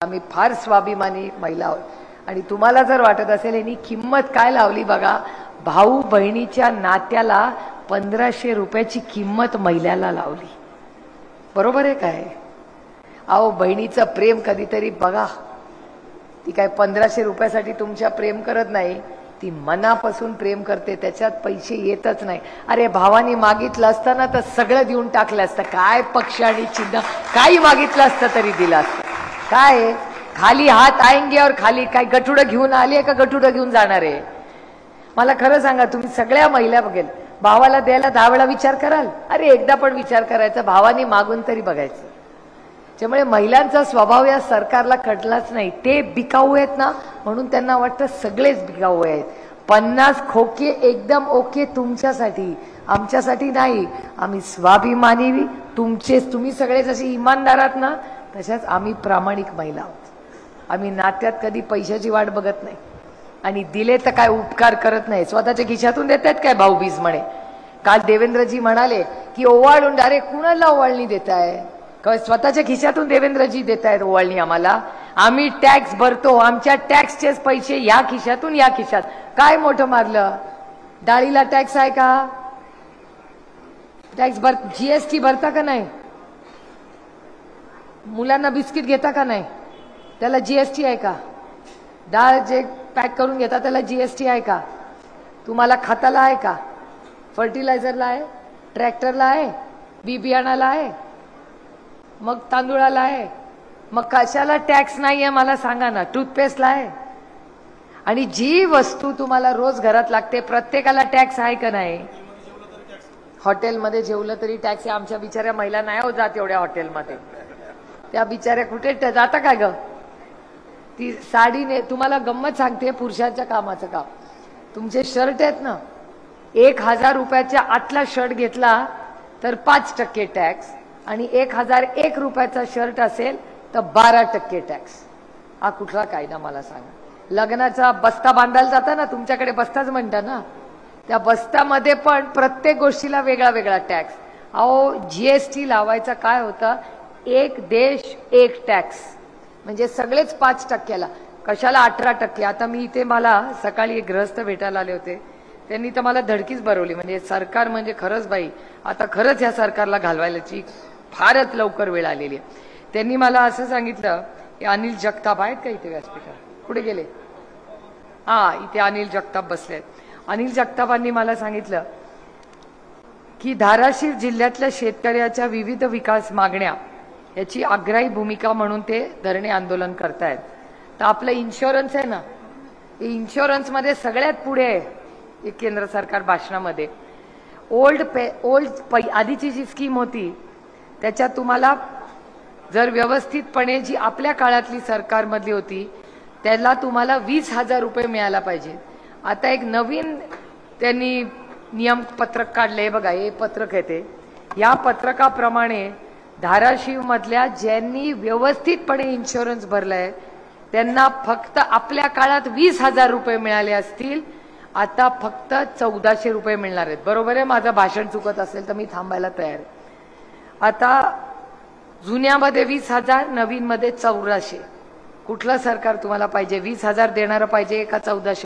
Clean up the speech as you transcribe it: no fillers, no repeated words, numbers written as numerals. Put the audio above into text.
आम्ही फार स्वाभिमानी महिला आहोत आणि तुम्हाला जर वाटत असेल यांनी किंमत काय लावली बघा, भाऊ बहिणीच्या नात्याला 1500 रुपयाची किंमत महिलाला लावली. बरोबर आहे काय? अहो बहिणीचं प्रेम कधीतरी बघा, ती काय 1500 रुपयासाठी तुमच्या प्रेम करत नाही, ती मनापासून प्रेम करते, त्याच्यात पैसे येतच नाही. अरे भावानी मागितलं असतं ना तर सगळं देऊन टाकलं असतं, काय पक्ष आणि चिन्ह काही मागितलं असतं तरी दिलं असतं. काय खाली हात आएंगे और खाली काय गठुडं घेऊन आली का गठुडं घेऊन जाणार आहे? मला खरं सांगा, तुम्ही सगळ्या महिला बघेल भावाला द्यायला 10 वेळा विचार कराल, अरे एकदा पण विचार करायचा, भावानी मागून तरी बघायचं. त्यामुळे महिलांचा स्वभाव या सरकारला कळलाच नाही. ते बिकाऊ आहेत ना, म्हणून त्यांना वाटतं सगळेच बिकाऊ आहेत. 50 खोके एकदम ओके तुमच्यासाठी, आमच्यासाठी नाही. आम्ही स्वाभिमानी, तुम्ही सगळे जसे इमानदार आहात ना, तशाच आम्ही प्रामाणिक महिला आहोत. आम्ही नात्यात कधी पैशाची वाट बघत नाही आणि दिले तर काय उपकार करत नाही. स्वतःच्या खिशातून देत आहेत काय भाऊबीज म्हणे. काल देवेंद्रजी म्हणाले की ओवाळून, अरे कुणाला ओवाळणी देताय? स्वतःच्या खिशातून देवेंद्रजी देत आहेत ओवाळणी आम्हाला. आम्ही टॅक्स भरतो, आमच्या टॅक्सचेच पैसे या खिशातून या खिशात. काय मोठं मारलं? डाळीला टॅक्स आहे का? टॅक्स जीएसटी भरता का नाही? मुलांना बिस्किट घेता का नाही? त्याला जीएसटी आहे का? डाळ जे पॅक करून घेता त्याला जीएसटी आहे का? तुम्हाला खताला आहे का? फर्टिलायझरला आहे? ट्रॅक्टरला आहे? बी बियाणाला आहे? मग तांदूळाला आहे? मग कशाला टॅक्स नाहीये मला सांगा ना? टूथपेस्टला आहे? आणि जी वस्तू तुम्हाला रोज घरात लागते प्रत्येकाला टॅक्स आहे का नाही? हॉटेलमध्ये जेवलं तरी टॅक्स आहे. आमच्या बिचाऱ्या महिला नाही हो जात एवढ्या हॉटेलमध्ये. त्या बिचाऱ्या कुठे जाता काय ग? ती साडीने, तुम्हाला गंमत सांगते पुरुषांच्या कामाचं काम. तुमचे शर्ट आहेत ना, 1000 रुपयाच्या आतला शर्ट घेतला तर 5% टॅक्स, आणि 1001 रुपयाचा शर्ट असेल तर 12% टॅक्स. हा कुठला कायदा मला सांगा? लग्नाचा बस्ता बांधायला जाता ना, तुमच्याकडे बस्ताच म्हणता ना, त्या बस्त्यामध्ये पण प्रत्येक गोष्टीला वेगळा वेगळा टॅक्स. अहो जीएसटी लावायचा काय होता? एक देश एक टॅक्स, म्हणजे सगळेच 5%ला. कशाला 18%? आता मी इथे, मला सकाळी एक गृहस्थ भेटायला आले होते, त्यांनी तर मला धडकीच भरवली. म्हणजे सरकार म्हणजे खरंच बाई, आता खरंच या सरकारला घालवायची फारच लवकर वेळ आलेली आहे. त्यांनी मला असं सांगितलं की अनिल जगताप आहेत का इथे व्यासपीठावर? कुठे गेले? हा, इथे अनिल जगताप बसले आहेत. अनिल जगतापांनी मला सांगितलं की धाराशिव जिल्ह्यातल्या शेतकऱ्याच्या विविध विकास मागण्या याची आग्रही भूमिका म्हणून ते धरणे आंदोलन करतायत. तर आपलं इन्शुरन्स आहे ना, इन्शुरन्समध्ये सगळ्यात पुढे आहे केंद्र सरकार भाषणामध्ये. आधीची जी स्कीम होती त्याच्यात तुम्हाला जर व्यवस्थितपणे, जी आपल्या काळातली सरकारमधली होती त्याला तुम्हाला 20,000 रुपये मिळायला पाहिजे. आता एक नवीन त्यांनी नियमपत्रक काढले बघा, हे पत्रक आहे ते. या पत्रकाप्रमाणे धाराशिव मधल्या ज्यांनी व्यवस्थितपणे इन्शुरन्स भरलाय त्यांना फक्त आपल्या काळात 20,000 रुपये मिळाले असतील, आता फक्त 1400 रुपये मिळणार आहेत. बरोबर आहे? माझं भाषण चुकत असेल तर मी थांबायला तयार आहे. आता जुन्यामध्ये 20,000, नवीनमध्ये 1400. कुठलं सरकार तुम्हाला पाहिजे? 20,000 देणारं पाहिजे का 1400?